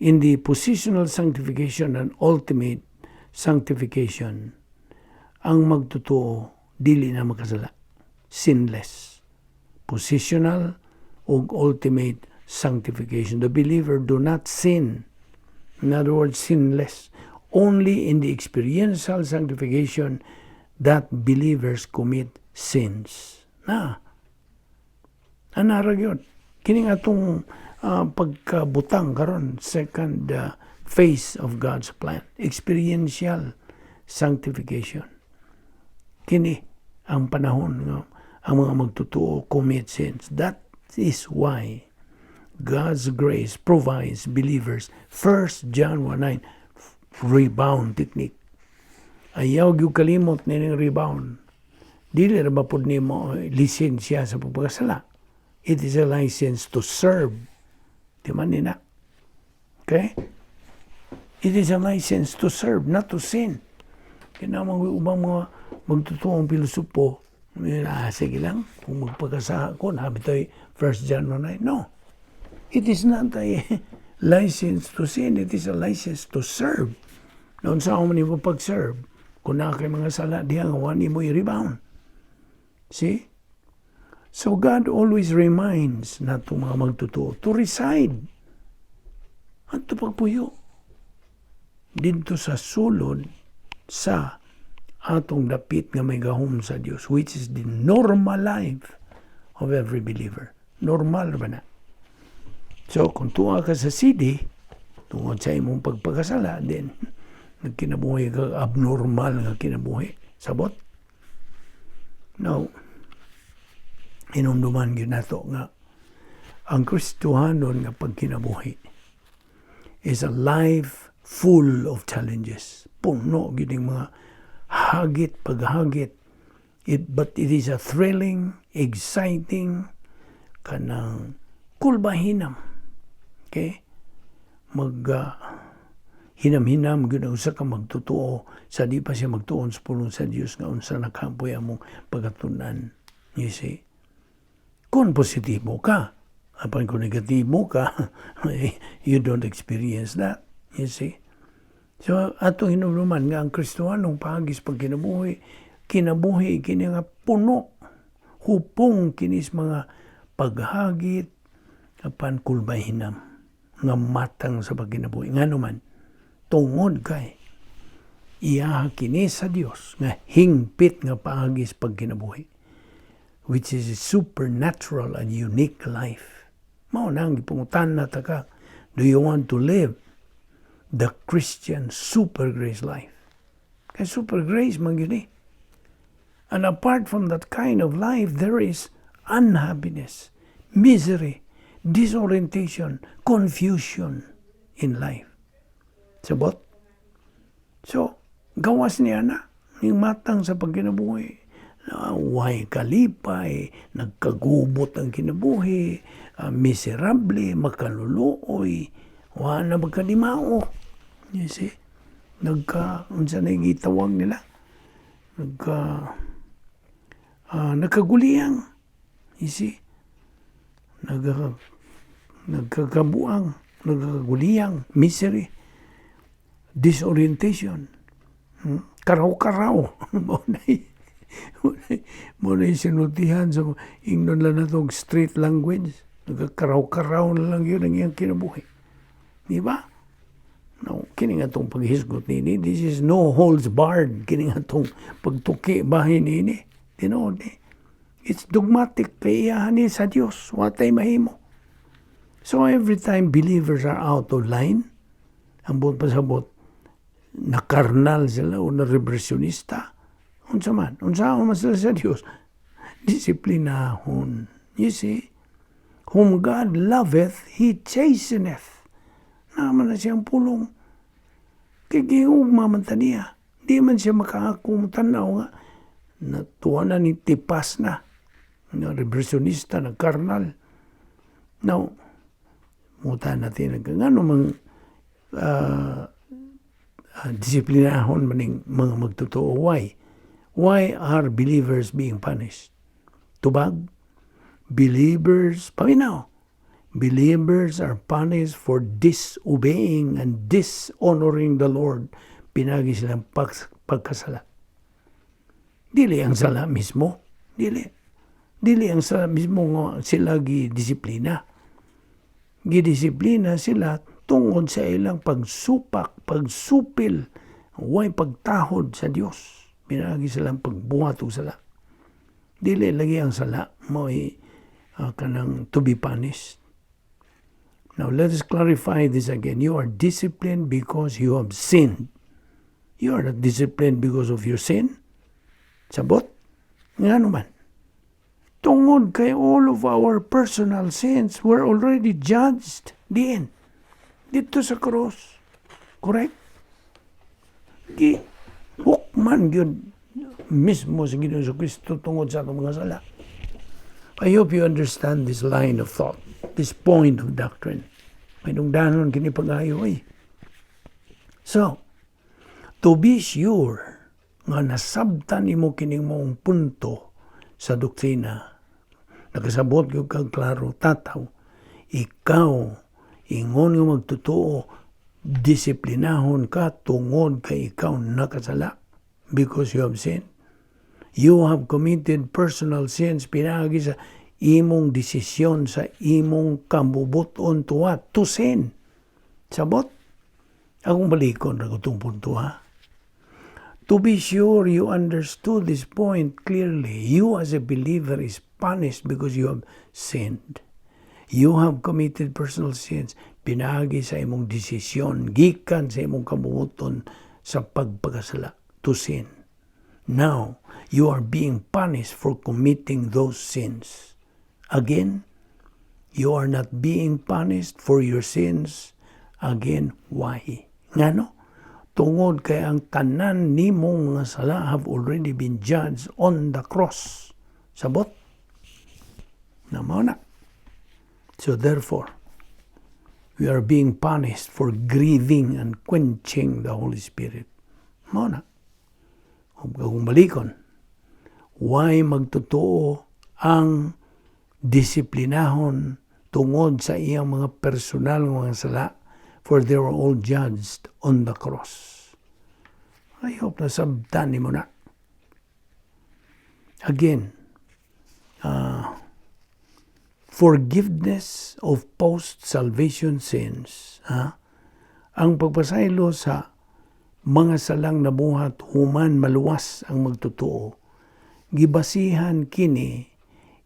in the positional sanctification and ultimate sanctification, ang magtotoo dili na makasala. Sinless. Positional o ultimate sanctification. The believer do not sin. In other words, sinless. Only in the experiential sanctification that believers commit sins. Anarag yun. Kining atong pagkabutang karon second phase of God's plan. Experiential sanctification. Kini ang panahon nga ang mga magtotoo commit sins. That is why God's grace provides believers 1 John 1:9 rebound technique. Ayaw gyud kalimot nining rebound. Dili ra ba pud nimo lisensya sa pagpakasala. It is a license to serve. Di man nina. Okay? It is a license to serve, not to sin. Kinamang ubang mga magtutuong pilosopo, sige lang, kung magpagkasa ko, nabi tayo 1 John 1:9. No. It is not a license to sin. It is a license to serve. Noon sa ako man pag-serve, kung na kay mga sala, diya nga wani mo i-rebound. See? So God always reminds na itong mga magtutuo to reside at to pagpuyo dito sa sulod sa atong dapit nga may gahom sa Dios, which is the normal life of every believer. Normal ba na? So, kung tuwa ka sa CD, tungod sa imong pagpagkasala, then nagkinabuhi ka abnormal nga kinabuhi. Sabot? Now, inumduman yun na to nga ang Kristohanon nga pagkinabuhi is a life full of challenges. Puno gining mga hagit, paghagit. But it is a thrilling, exciting, kanang kulbahinam. Okay? Hinam-hinam, usa ka magtutuo sa di pa siya magtuon sa pulong sa Diyos nga unsa nakapoy among pagatunan. You see? Kung positibo ka, apan kung negatibo ka, you don't experience that. You see? So, atong hinumduman nga ang Kristohanong pagis pag kinabuhi, kini nga puno, hupong kinis mga paghagit, apan kulbahinam, nga matang sa pagkinabuhi. Nga naman, tungod kay, iya kini sa Dios nga hingpit nga paagis pagkinabuhi, which is a supernatural and unique life. Mao nang gipungutan na taka, do you want to live the Christian super grace life? Kaya super grace man yun eh. And apart from that kind of life, there is unhappiness, misery, disorientation, confusion in life. Sabot? So, gawas niya na Ning matang sa pagkinabuhi. Way kalipay, nagkagubot ang kinabuhi, miserable, makaluluoy, wala na magkalimao. You see? Unsa na gitawag nila? Nagkaguliyang. You see? Nagkakabuang, nagkaguliyang, misery, disorientation, karaw-karaw. Muna yung sinultihan sa ingnon lang na itong street language. Nagkakaraw-karaw na lang yun ang iyang kinabuhi. Di ba? No, kini nga itong paghisgot nini. This is no holds barred. Kini nga itong pagtuki bahin nini. Tinood ni. It's dogmatic. Kaiyahan ni sa Diyos. Watay mahimo. So every time believers are out of line, ang buong pasabot, na karnal sila o na reversionista, unsa man sila sa Dios, disiplinahon. You see, whom God loveth, He chasteneth. Naman na siyang pulong. Kigihog mamanta niya. Di man siya makakakong tanaw nga. Natuwa na ni tipas na. Na reversionista, na karnal. Now, muta natin ngano mang disiplinahon maning mga magtotoo. Why are believers being punished? Tubag, believers, paminaw, believers are punished for disobeying and dishonoring the Lord. Pinagi silang pagkasala. Dili ang sala mismo. Dili ang sala mismo nga sila gidisiplina. Gidisiplina sila tungod sa ilang pagsupak, pagsupil, way pagtahod sa Dios. Pinagi silang pagbuhat o sala. Dili lagi ang sala mo kanang to be punished. Now let us clarify this again. You are disciplined because you have sinned. You are not disciplined because of your sin. Sabot? Nga naman. Tungod kay all of our personal sins were already judged. Diin. Dito sa cross. Correct? Hukman yun mismo sa Ginoong Kristo tungod sa atong mga sala. I hope you understand this line of thought, this point of doctrine. May nungdanon kini pag-ayo eh. So, to be sure nga nasabtan imo kining mong punto sa doktrina, nakasabot yung kagklaro, tataw, ikaw, ingon nga magtotoo, disiplinahon ka tungod kay ikaw nakasala because you have sinned. You have committed personal sins pinagi sa imong desisyon sa imong kamubuton to what? To sin. Sabot? Akong balikon na itong punto ha. To be sure you understood this point clearly, you as a believer is punished because you have sinned. You have committed personal sins. Pinagi sa imong desisyon, gikan sa imong kamubuton sa pagpakasala, to sin. Now, you are being punished for committing those sins. Again, you are not being punished for your sins. Again, why? Ngano? Tungod kay ang tanan nimong mga sala have already been judged on the cross. Sabot? Namaw na. So therefore, we are being punished for grieving and quenching the Holy Spirit. Mao na. Kung balikon, why magtotoo ang disiplinahon tungod sa iyang mga personal mga sala, for they were all judged on the cross. I hope na sabtan mo na. Again, forgiveness of post-salvation sins. Ang pagpasaylo sa mga salang nabuhat human maluwas ang magtotoo. Gibasihan kini,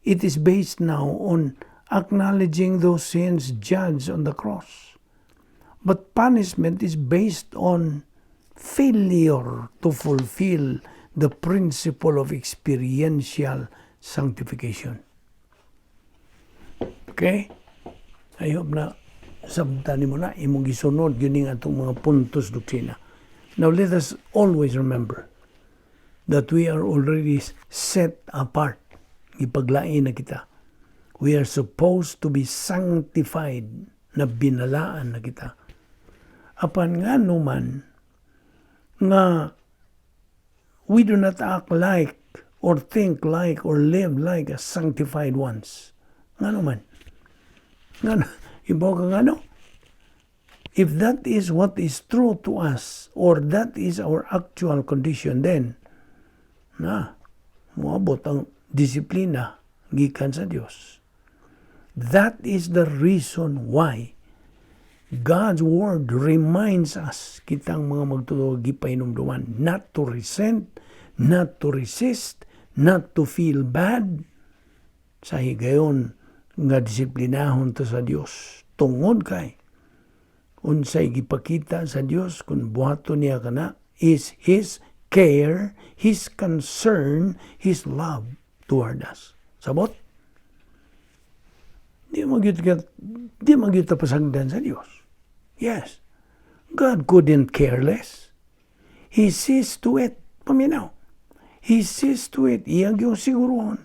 it is based now on acknowledging those sins judged on the cross. But punishment is based on failure to fulfill the principle of experiential sanctification. Okay? I hope na sabtan mo na, imong gisunod yun yung atong mga puntos doktrina. Now let us always remember, that we are already set apart. Ipaglain na kita. We are supposed to be sanctified, na binalaan na kita. Apan nga naman, nga we do not act like, or think like, or live like as sanctified ones. Nga naman. Ibaw ka nga no? If that is what is true to us, or that is our actual condition, then, muabot ang disiplina gikan sa Dios. That is the reason why God's Word reminds us, kitang mga magtulog gipainomduman, not to resent, not to resist, not to feel bad, sa higayon nga disiplinahon to sa Dios. Tungod kay, unsay gipakita sa Dios kung buhaton niya kana is His care, His concern, His love toward us. Sabot? Di magyut pasagdan sa Dios. Yes. God couldn't care less. He sees to it. Paminaw. He sees to it. Iyang yung siguruhon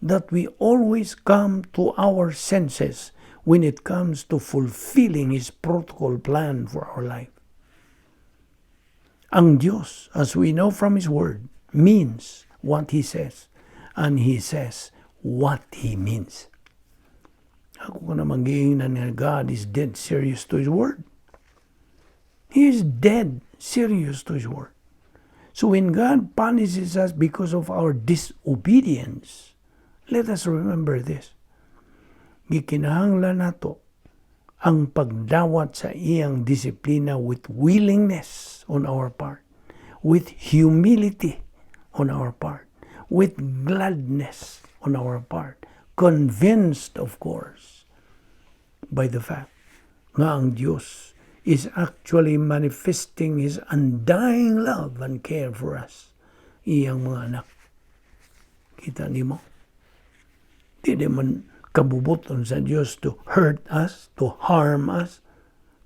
that we always come to our senses when it comes to fulfilling His protocol plan for our life. Ang Diyos, as we know from His Word, means what He says, and He says what He means. Ako ka naman giingnan nga God is dead serious to His Word. He is dead serious to His Word. So when God punishes us because of our disobedience, let us remember this. Gikinahanglan nato ang pagdawat sa iyang disiplina with willingness on our part, with humility on our part, with gladness on our part, convinced, of course, by the fact nga ang Diyos is actually manifesting His undying love and care for us, iyang mga anak. Kita nimo? Di man kabubuton sa Diyos to hurt us, to harm us,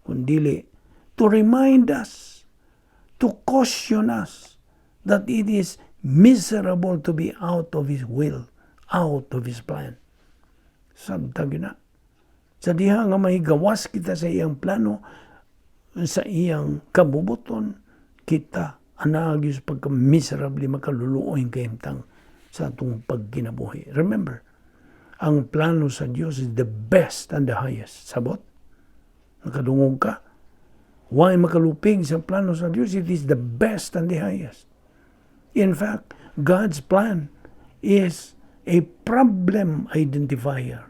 kundili to remind us, to caution us that it is miserable to be out of His will, out of His plan. Sabtag na. Sa diha nga mahigawas kita sa iyang plano, sa iyang kabubuton, kita anagyos pagka-miserably makaluluoy kahimtang sa atong pagkinabuhi. Remember, ang plano sa Diyos is the best and the highest. Sabot? Nakadungog ka? Why makalupig sa plano sa Diyos? It is the best and the highest. In fact, God's plan is a problem identifier,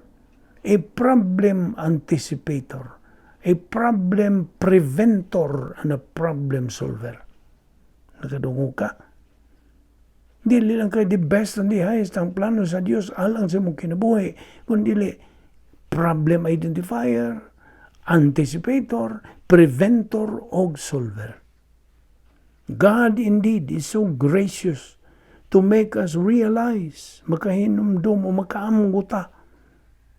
a problem anticipator, a problem preventor, and a problem solver. Nakadungog ka? Dili lang kay the best and the highest ang plano sa Dios alang sa mong kinabuhi, kundi problem identifier, anticipator, preventor, og solver. God indeed is so gracious to make us realize, makahinumdum o makaamguta,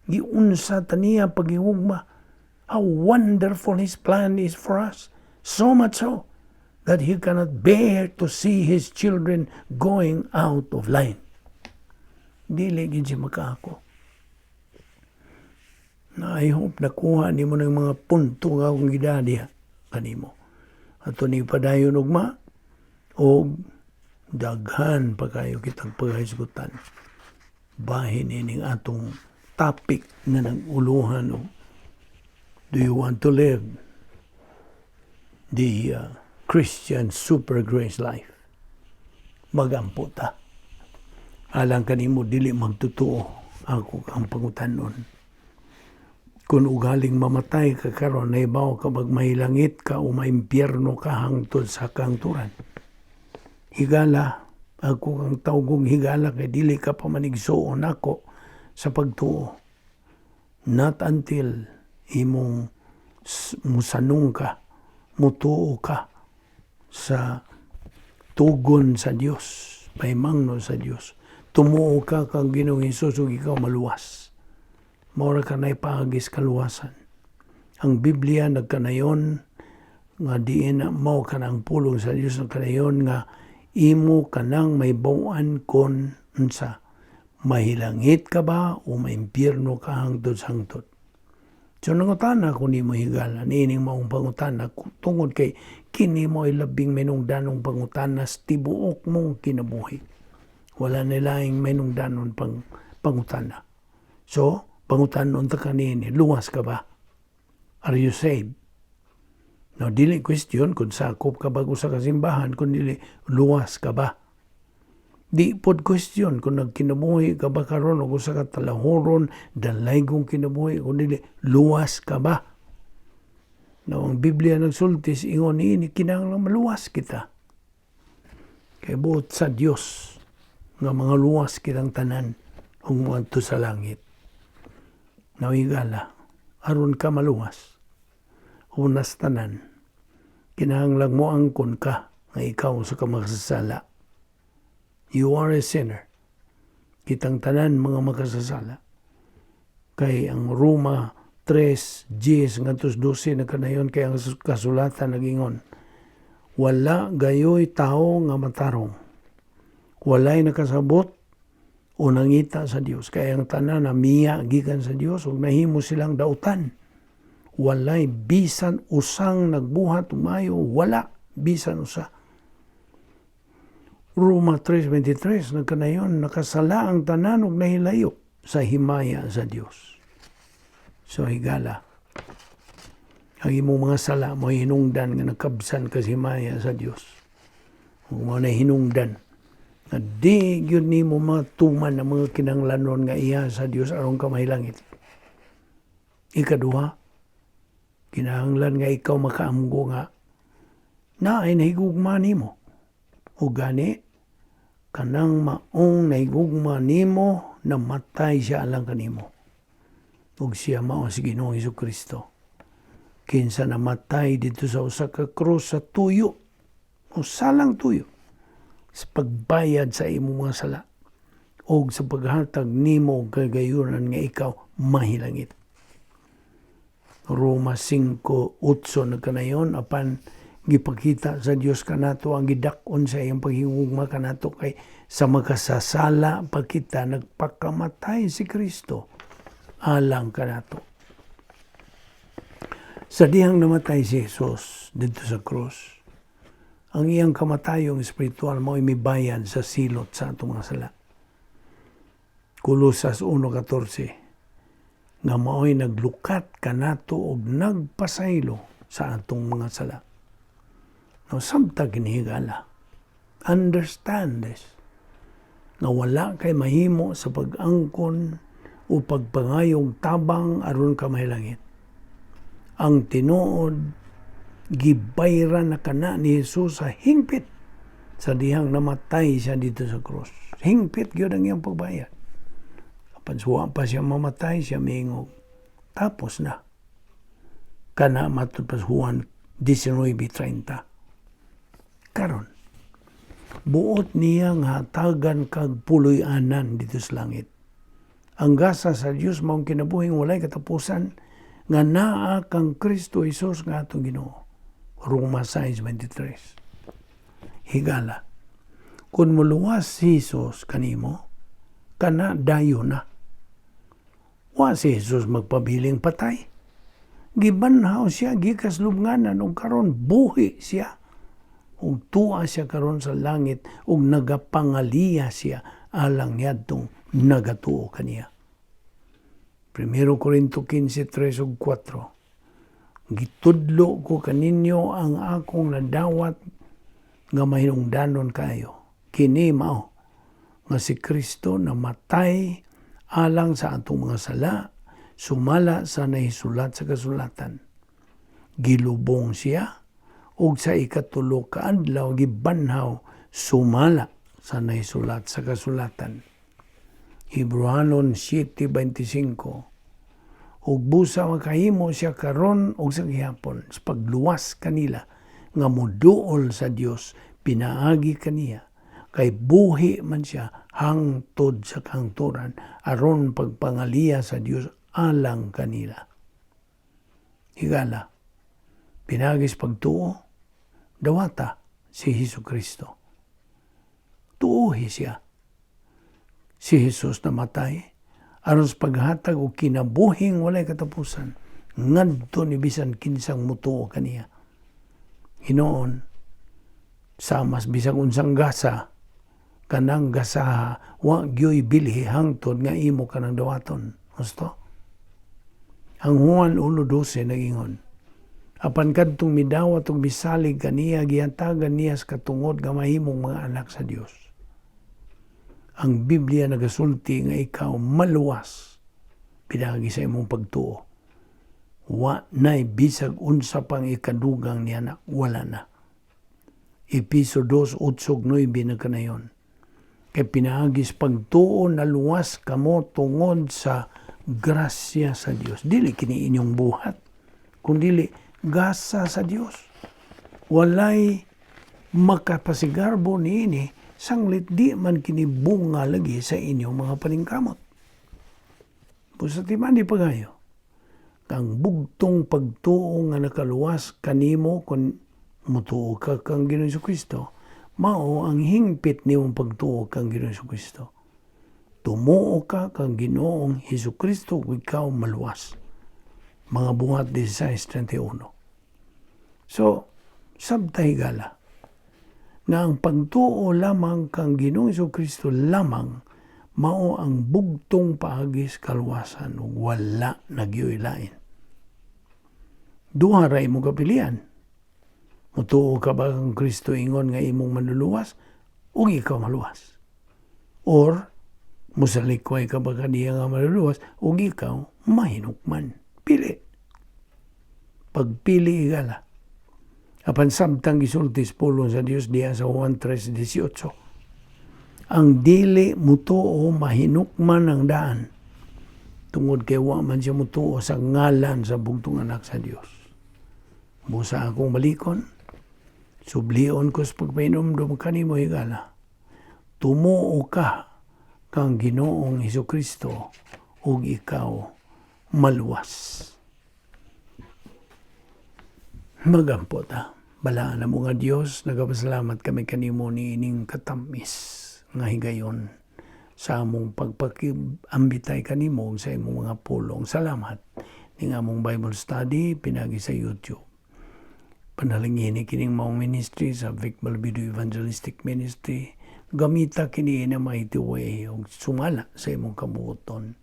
giunsa taniya paghihugma, how wonderful His plan is for us. So much so that He cannot bear to see His children going out of line. Dili gid siya makaako. I hope nakuha ni mo ng mga punto nga akong gidadiha kanimo. Ato ni padayon ugma o daghan pa kayo kitang paghisgutan. Bahin ining atong topic na nag-uluhan o do you want to live the Christian super grace life? Magampo ta. Alang kanimo dili magtutuo ako ang pangutanon. Kung ugaling mamatay ka karon, naibaw ka magmahilangit ka o maimpyerno ka hangtod sa kangturan. Higala, ako kang tawgong higala kay dili ka pamanigsuon ako sa pagtuo. Not until imong musanong ka, mutuo ka sa tugon sa Dios, paimangno sa Dios. Tumuo ka kang Ginoong Hesus ug ikaw maluwas. Maura ka na ipahagis kaluwasan. Ang Biblia nagkanayon nga diin mao ka ng pulong sa Dios nagkanayon nga imo kanang may bawaan kon unsa, mahilangit ka ba o maimpyerno ka hangtod-hangtod. So nangutana ko ni mo higala, niining maong pangutana, tungod kay kini mo ay labing menungdanong pangutana sa tibuok mong kinabuhi. Wala nilaing menungdanon pangutana. So, pangutanon ta kanini, luwas ka ba? Are you saved? No, dili question kung sakop ka ba sa kasimbahan, kung dili luwas ka ba? Di pod question kung nagkinabuhi ka ba karon o sa katalahoron, dalay kong kinabuhi, kung dili luwas ka ba? No, ang Biblia nagsultis, ingon ini, kinahanglan maluwas kita. Kay buot sa Dios nga mga luwas kitang tanan kung muadto sa langit. Nawigala, aron ka maluwas. Unas tanan, kinahanglan mo angkon ka nga ikaw sa kamakasasala. You are a sinner. Kitang tanan mga makasasala. Kay ang Roma 3:10 ngantos 12 na kanayon kay ang kasulatan nagingon, wala gayoy tao nga matarong. Walay nakasabot o nangita sa Dios. Kaya ang tanan na miya gikan sa Dios ug nahimo silang dautan. Walay bisan usang nagbuhat umayo, wala bisan usa. Roma 3:23 nagkanayon, nakasala ang tanan ug nahilayo sa himaya sa Dios. So higala, ang imong mga sala mo hinungdan nga nakabsan ka sa himaya sa Dios. Ug mo na hinungdan nga di gyud nimo matuman ang mga kinahanglanon nga iya sa Dios aron ka mahilangit. Ikaduha, kinahanglan nga ikaw makaamgo nga na ay nahigugma nimo. O gani, kanang maong nahigugma nimo, namatay siya alang kanimo. Ug siya mao si Ginoong Hesukristo. Kinsa namatay dito sa usa ka krus sa tuyo, o salang tuyo, sa pagbayad sa imong mga sala, o sa paghatag nimo kagayunan nga ikaw mahilangit. Roma 5:8 nagkanayon, apan gipakita sa Dios kanato ang gidakon sa iyang paghigugma kanato kay sa makasasala pa kita nagpakamatay si Kristo alang kanato. Sa dihang namatay si Jesus dito sa krus, ang iyang kamatayong espiritual mo imibayan sa silot sa atong mga sala. Kolosas 1:14 nga mao'y naglukat kanato og nagpasaylo sa atong mga sala. No, samtang hinihigala. Understand this. Nga wala kay mahimo sa pag-angkon o pagpangayong tabang aron ka mahilangit. Ang tinuod, gibayra na kana ni Jesus sa hingpit sa dihang namatay siya dito sa krus. Hingpit gyud ang iyang pagbayad. Apan suwa pa siya mamatay, siya mingog. Tapos na. Kana matud pa Juan 19:30. Karon, buot niya nga hatagan kag puloy-anan dito sa langit. Ang gasa sa Dios maong kinabuhing walay katapusan nga naa kang Kristo Jesus nga atong Ginoo. Roma 6:23. Higala, kung muluwas si Jesus kanimo, kana dayo na. Wa si Jesus magpabiling patay. Gibanhaw siya gikas lubnganan ug karon buhi siya. Ug tuwa siya karon sa langit ug nagapangaliya siya alang yadtong nagatuo kaniya. 1 Korinto 15:3 ug 4. Gitudlo ko kaninyo ang akong nadawat nga mahinungdanon kayo. Kini mao nga si Kristo namatay alang sa atong mga sala, sumala sa nahisulat sa kasulatan. Gilubong siya ug sa ikatulo ka adlaw gibanhaw sumala sa nahisulat sa kasulatan. Hebreanon 7:25. Ug busa makahimo siya karon ug sa gihapon sa pagluwas kanila nga moduol sa Dios pinaagi kaniya kay buhi man siya hangtod sa kahangturan aron pagpangaliya sa Dios alang kanila. Higala, pinagis pagtuo, dawata si Hesukristo. tuuhi siya. Si Jesus namatay aron sa paghatag og kinabuhing walay katapusan ngadto ni bisan kinsang mutuo kaniya. Hinoon sa mas bisag unsang gasa kanang gasaha wa gyoy bilhi hangtod nga imo kanang dawaton. Gusto? Ang Juan 1:12 nagingon, apan kadtong midawat ug misalig kaniya gihantagan niya sa katungod nga mahimong mga anak sa Dios. Ang Biblia nagasulti nga ikaw maluwas pinagi sa imong pagtuo. Wa nay bisag unsa pang ikadugang niya na wala na. Episo 2:8-9 na kanayon. Kay pinaagis pagtuo na luwas kamo tungod sa grasya sa Dios. Dili kini inyong buhat, kundi gasa sa Dios. Walay makapasigarbo niini sanglit di man kini bunga lagi sa inyong mga paningkamot. Busa timan di pagayo. Kang bugtong pagtuo nga nakaluwas kanimo kun mutuo ka kang Ginoong Jesucristo, mao ang hingpit nimong pagtuo kang Ginoong Jesucristo. Tumuo ka kang Ginoong Jesucristo ug ikaw maluwas. Mga buhat 16:31. So, sabtahigala nga ang pagtuo lamang kang Ginoong Jesucristo lamang mao ang bugtong paagis kaluwasan ug wala nagyoy lain. Duha ra imong kapilian. Mutuo ka ba kang Kristo ingon nga imong manluluwas ug ikaw maluwas? Or musalikway ka ba kaniya nga manluluwas ug ikaw mahinukman? Pili. Pagpili igala. Apan samtang gisulti sa pulong sa Dios diya sa Juan 3:18. Ang dili mutuo mahinukman ang daan. Tungod kay wa man siya mutuo sa ngalan sa bugtong anak sa Dios. Busa akong balikon, sublion ko sa pagpainomdom kanimo higala. Tumuo ka kang Ginoong Jesucristo ug ikaw maluwas. Magampo ta. Balaan na mo nga Dios, nagapasalamat kami kanimo ni ining katamis nga higayon sa among pagpakiambitay kanimo sa imong mga pulong. Salamat ning among Bible study pinagi sa YouTube. Panalangin kining mao ministry sa Balbido Evangelistic Ministry. Gamita kini na mighty way ug sumala sa imong kabuoton.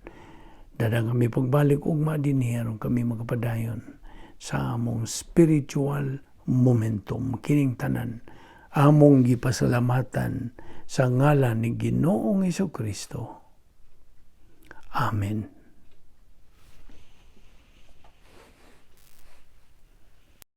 Dadang kami pagbalik ugma dinhi aron kami magapadayon sa among spiritual momentum kining tanan among gipasalamatan sa ngalan ni Ginoong Jesucristo. Amen.